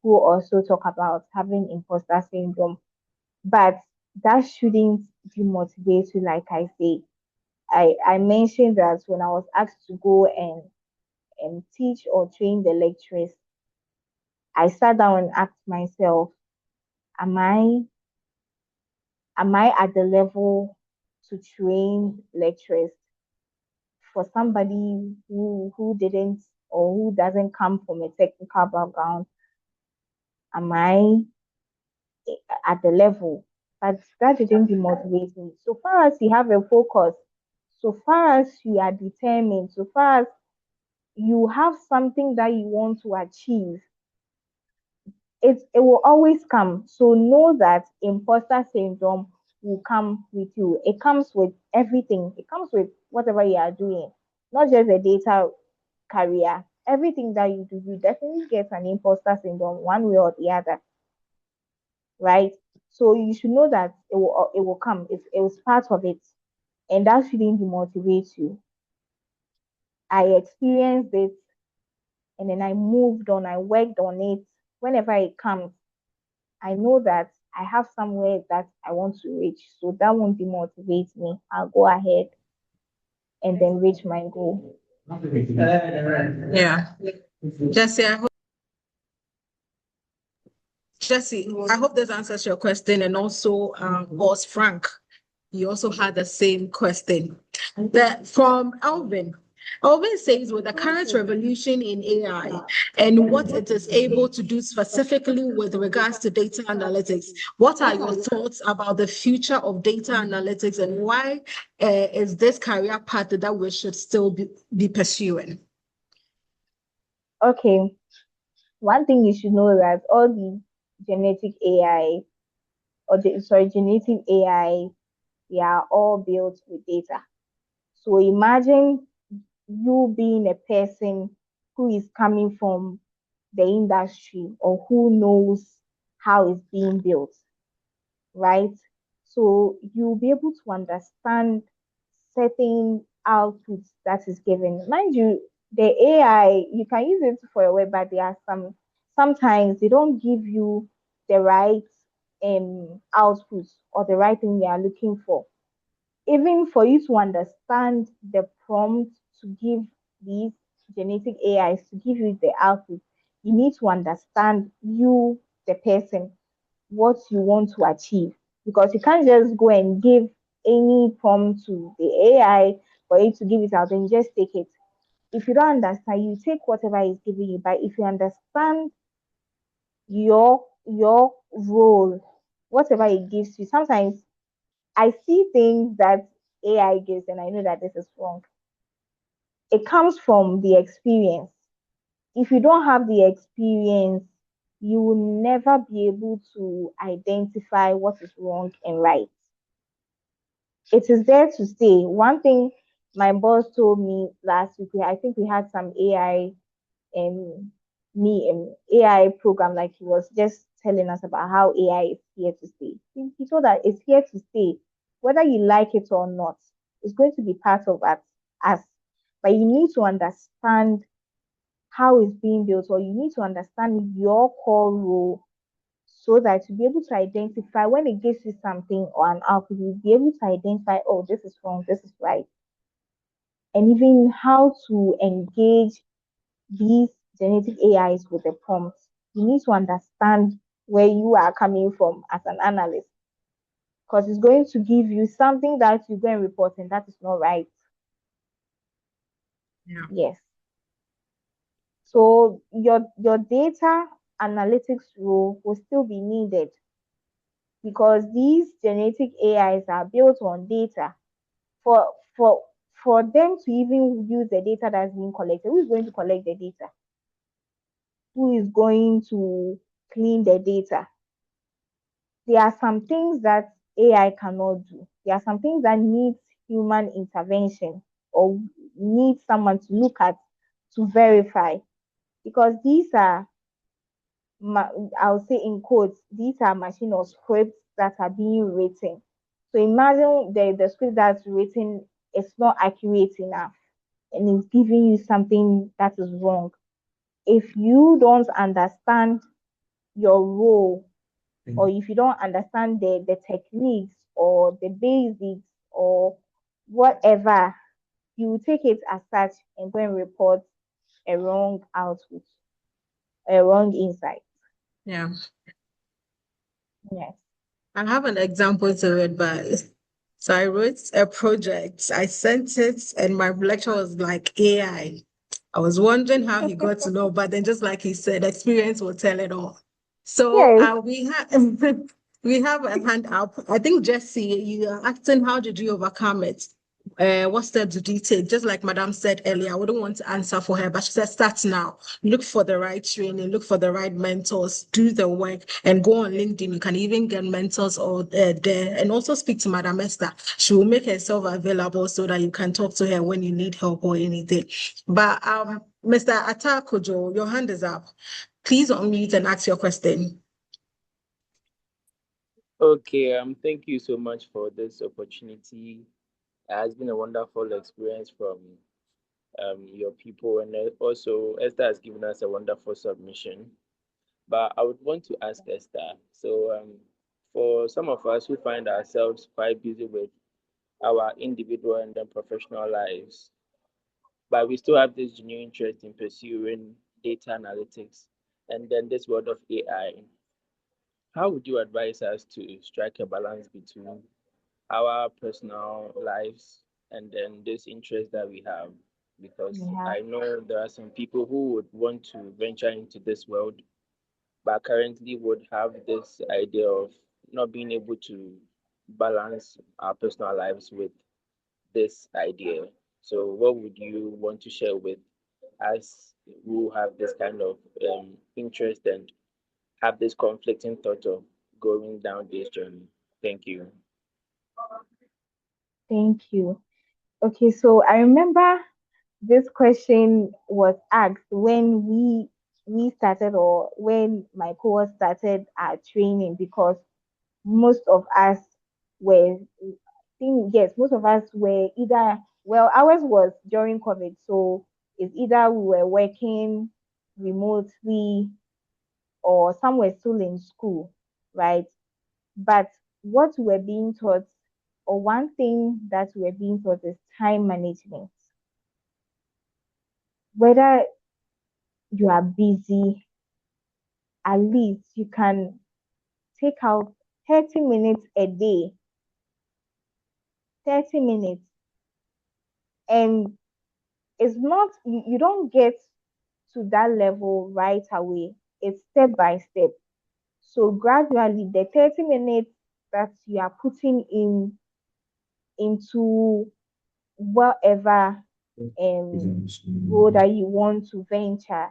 who also talk about having imposter syndrome, but that shouldn't demotivate you. Like I say, I mentioned that when I was asked to go and teach or train the lecturers, I sat down and asked myself, am I at the level to train lecturers for somebody who didn't or who doesn't come from a technical background? Am I at the level? But that didn't demotivate me. So far as you have a focus, so far as you are determined, so far as you have something that you want to achieve, it will always come. So know that imposter syndrome will come with you. It comes with everything. It comes with whatever you are doing, not just a data career. Everything that you do, you definitely get an imposter syndrome one way or the other, right? So you should know that it will come. It was part of it, and that shouldn't demotivate you. I experienced it, and then I moved on. I worked on it. Whenever it comes, I know that I have somewhere that I want to reach. So that won't demotivate me. I'll go ahead and then reach my goal. Yeah. Jesse, I hope this answers your question. And also, Boss Frank, you also had the same question. From Alvin. Alvin says, with the current revolution in AI and what it is able to do specifically with regards to data analytics, what are your thoughts about the future of data analytics, and why is this career path that we should still be pursuing? Okay. One thing you should know that all the genetic AI generative AI, they are all built with data. So imagine you being a person who is coming from the industry or who knows how it's being built, right? So you'll be able to understand certain outputs that is given. Mind you, the AI, you can use it for a web, but there are sometimes they don't give you the right outputs or the right thing you are looking for. Even for you to understand the prompt to give these genetic AIs to give you the output, you need to understand you, the person, what you want to achieve. Because you can't just go and give any prompt to the AI for it to give it out and just take it. If you don't understand, you take whatever is giving you. But if you understand your role, whatever it gives you, sometimes I see things that AI gives and I know that this is wrong. It comes from the experience. If you don't have the experience, you will never be able to identify what is wrong and right. It is there to stay. One thing my boss told me last week, I think we had some AI and AI program, like he was just telling us about how AI is here to stay. He told that it's here to stay, whether you like it or not. It's going to be part of us. But you need to understand how it's being built, or you need to understand your core role so that you'll be able to identify when it gives you something or an output, you'll be able to identify, oh, this is wrong, this is right. and even how to engage these generative AIs with the prompts. You need to understand where you are coming from as an analyst, because it's going to give you something that you go and report, and that is not right. Yeah. Yes. So your data analytics role will still be needed, because these genetic AIs are built on data. For for for them to even use the data that's being collected, who is going to collect the data? Who is going to clean the data? There are some things that AI cannot do. There are some things that need human intervention, or need someone to look at to verify, because these are, I'll say in quotes, these are machine or scripts that are being written. So imagine the script that's written is not accurate enough, and it's giving you something that is wrong. If you don't understand your role, or if you don't understand the techniques or the basics or whatever, you will take it as such and go and report a wrong output, a wrong insight. Yeah. Yes. I have an example to it, but so I wrote a project, I sent it, and my lecturer was like AI. I was wondering how he got to know, but then just like he said, experience will tell it all. So Yes. we have we have a hand up. I think Jesse, you are asking how did you overcome it? What steps did you take? Just like Madam said earlier, I wouldn't want to answer for her, but she said start now. Look for the right training, look for the right mentors, do the work, and go on LinkedIn. You can even get mentors or there, and also speak to Madam Esther. She will make herself available so that you can talk to her when you need help or anything. But Mr. Atakojo, your hand is up. Please unmute and ask your question. Okay, thank you so much for this opportunity. It has been a wonderful experience from your people, and also Esther has given us a wonderful submission. But I would want to ask Esther. So, for some of us who find ourselves quite busy with our individual and then professional lives, but we still have this genuine interest in pursuing data analytics and then this world of AI, how would you advise us to strike a balance between our personal lives and then this interest that we have? Because Yeah. I know there are some people who would want to venture into this world, but currently would have this idea of not being able to balance our personal lives with this idea. So, what would you want to share with us who have this kind of interest and have this conflicting thought of going down this journey? Thank you. Thank you. Okay, so I remember this question was asked when we started, or when my course started our training, because most of us were, I think, yes, most of us were either, well, ours was during COVID, so it's either we were working remotely or some were still in school, right? But what we're being taught, or one thing that we're being taught, is time management. Whether you are busy, at least you can take out 30 minutes a day, 30 minutes. And it's not, you don't get to that level right away. It's step by step. So gradually, the 30 minutes that you are putting into whatever role that you want to venture,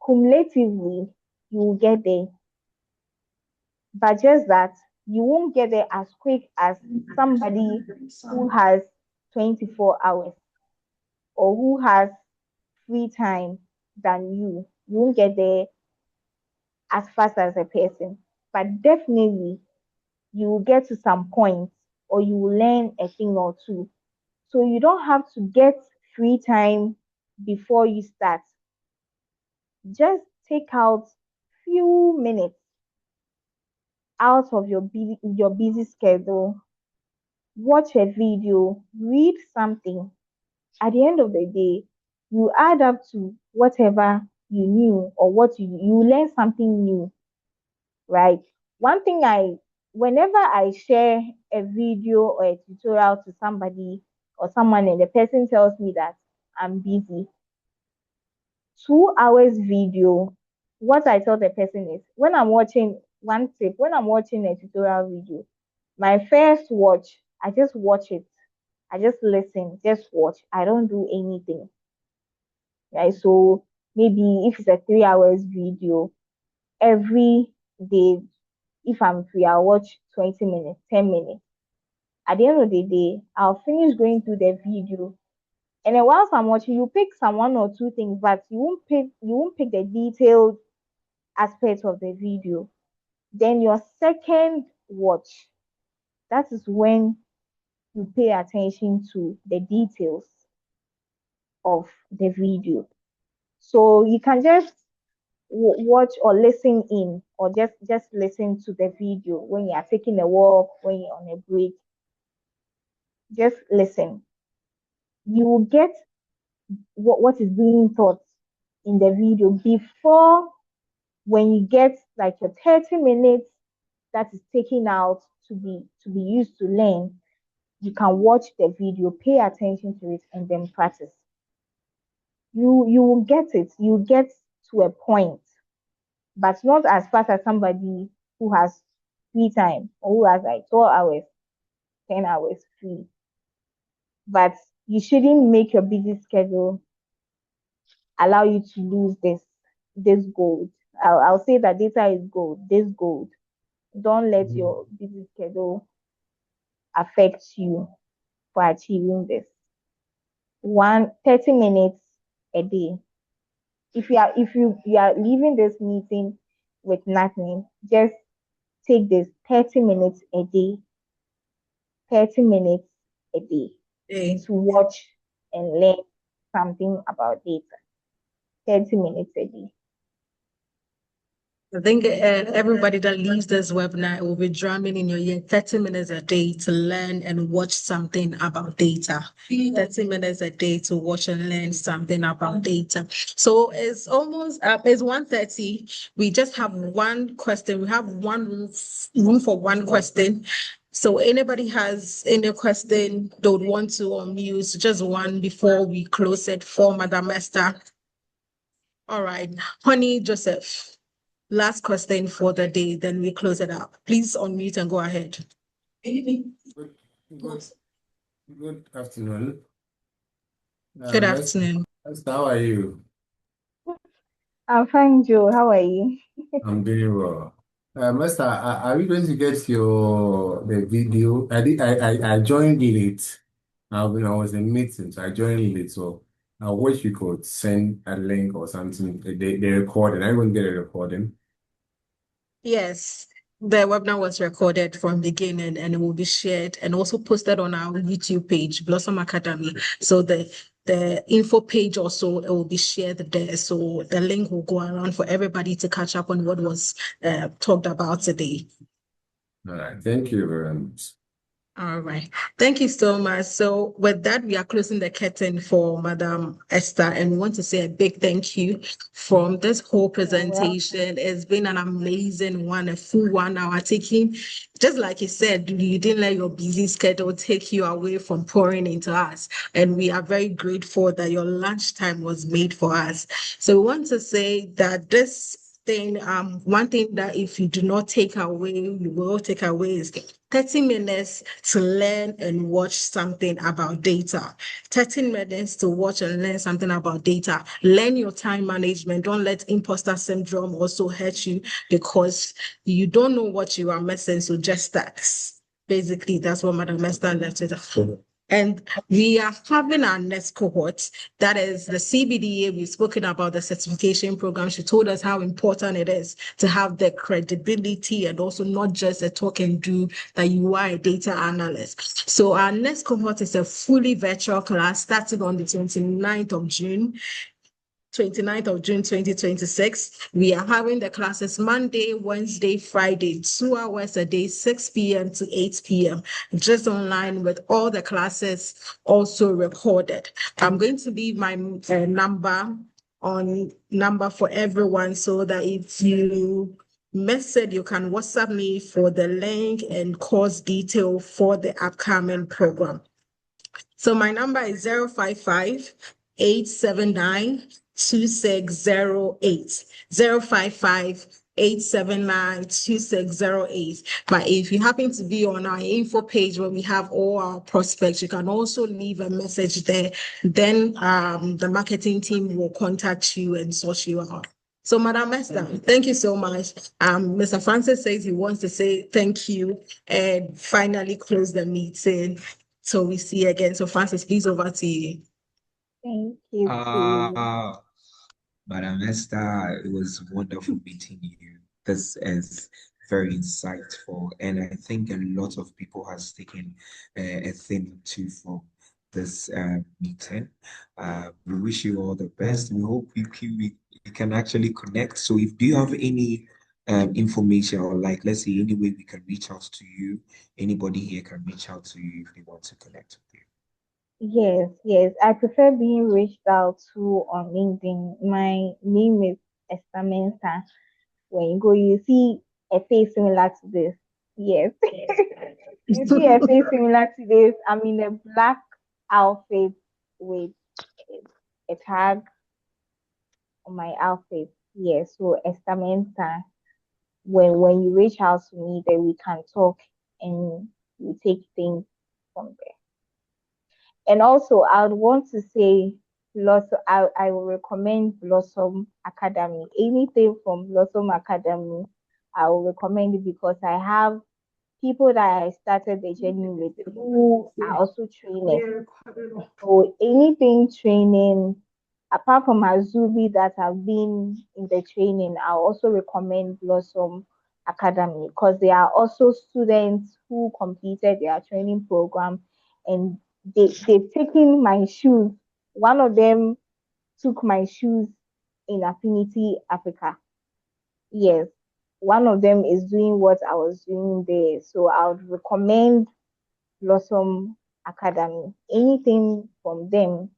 cumulatively, you will get there. But just that you won't get there as quick as somebody who has 24 hours, or who has free time than you. You won't get there as fast as a person. But definitely you will get to some point, or you will learn a thing or two. So you don't have to get free time before you start. Just take out few minutes out of your busy schedule, watch a video, read something, At the end of the day, you add up to whatever you knew or what you learn something new, right? One thing whenever I share a video or a tutorial to somebody or someone and the person tells me that I'm busy, 2 hours video, what I tell the person is when I'm watching one tip, when I'm watching a tutorial video, my first watch, I just watch it. I just listen, just watch. I don't do anything. Right. So maybe if it's a 3 hours video, every day, if I'm free, I'll watch 20 minutes, 10 minutes. At the end of the day, I'll finish going through the video. And then whilst I'm watching, you pick some one or two things, but you won't pick the detailed aspect of the video. Then your second watch, that is when you pay attention to the details of the video. So you can just watch or listen in, or just listen to the video when you are taking a walk, when you're on a break. Just listen. You will get what is being taught in the video before, when you get like your 30 minutes that is taken out to be used to learn. You can watch the video, pay attention to it, and then practice. You will get it. You get to a point, but not as fast as somebody who has free time or who has like 12 hours, 10 hours free. But you shouldn't make your busy schedule allow you to lose this gold. I'll say that data is gold, this gold. Don't let your busy schedule affect you for achieving this. 30 minutes a day. If you are leaving this meeting with nothing, just take this 30 minutes a day, 30 minutes a day to watch and learn something about data. 30 minutes a day. I think everybody that leaves this webinar will be drumming in your ear 30 minutes a day to learn and watch something about data. 30 minutes a day to watch and learn something about data. So it's almost it's 1:30. We just have one question. We have one room for one question. So anybody has any question they would want to unmute, just one before we close it for Madam Esther. All right, Honey Joseph. Last question for the day, then we close it up. Please unmute and go ahead. Good afternoon. Good afternoon. How are you? I'm fine, Joe. How are you? I'm doing well. Master, are we going to get the video? I joined late. I was in meeting, so I joined late. So I wish you could send a link or something. The recording. I'm going to get a recording. Yes, the webinar was recorded from beginning and it will be shared and also posted on our YouTube page, Blossom Academy. So the info page also it will be shared there. So the link will go around for everybody to catch up on what was talked about today. All right. Thank you very much. All right. Thank you so much. So with that, we are closing the curtain for Madam Esther, and we want to say a big thank you from this whole presentation. It's been an amazing one, a full 1 hour taking, just like you said, you didn't let your busy schedule take you away from pouring into us. And we are very grateful that your lunchtime was made for us. So we want to say that this thing, one thing that if you do not take away, you will take away is 30 minutes to learn and watch something about data. 30 minutes to watch and learn something about data. Learn your time management. Don't let imposter syndrome also hurt you because you don't know what you are missing. So just start. Basically, that's what Madam Esther left it for. And we are having our next cohort. That is the CBDA. We've spoken about the certification program. She told us how important it is to have the credibility and also not just a talk and do that you are a data analyst. So our next cohort is a fully virtual class starting on the 29th of June. 29th of June 2026. We are having the classes Monday, Wednesday, Friday, 2 hours a day, 6 p.m. to 8 p.m. Just online with all the classes also recorded. I'm going to leave my number for everyone so that if you miss it, you can WhatsApp me for the link and course detail for the upcoming program. So my number is 055-879-2608. 055-879-2608. But if you happen to be on our info page where we have all our prospects, you can also leave a message there. Then the marketing team will contact you and sort you out. So, Madam Esther, thank you so much. Mr. Francis says he wants to say thank you and finally close the meeting. So we see you again. So, Francis, please over to you. Thank you too. Madam Esther, it was wonderful meeting you. This is very insightful, and I think a lot of people has taken a thing or two from this meeting. We wish you all the best. We hope we can actually connect. So, if do you have any information or like let's say any way we can reach out to you, anybody here can reach out to you if they want to connect with you. Yes. I prefer being reached out to on LinkedIn. My name is Esther Mensah. When you go, you see a face similar to this. Yes. You see a face similar to this. I'm in a black outfit with a tag on my outfit. Yes, so Esther Mensah. When you reach out to me, then we can talk and we take things from there. And also, I would want to say, I will recommend Blossom Academy. Anything from Blossom Academy, I will recommend it because I have people that I started the journey with who are also trainers. So anything training, apart from Azubi that have been in the training, I also recommend Blossom Academy because there are also students who completed their training program and they've taken my shoes. One of them took my shoes in Affinity Africa. Yes, one of them is doing what I was doing there. So I would recommend Blossom Academy. Anything from them,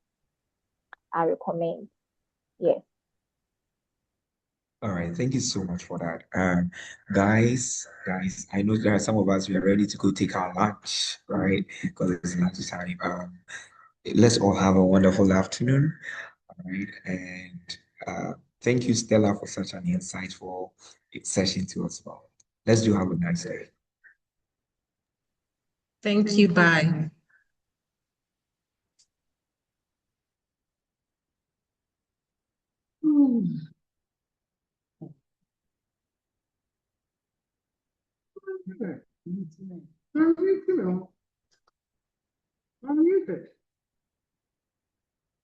I recommend. Yes. All right, thank you so much for that. Guys, I know there are some of us we are ready to go take our lunch, right? Because it's lunch time. Let's all have a wonderful afternoon, all right? And thank you, Stella, for such an insightful session to us all. Let's do have a nice day. Thank you. Bye. Unmuted.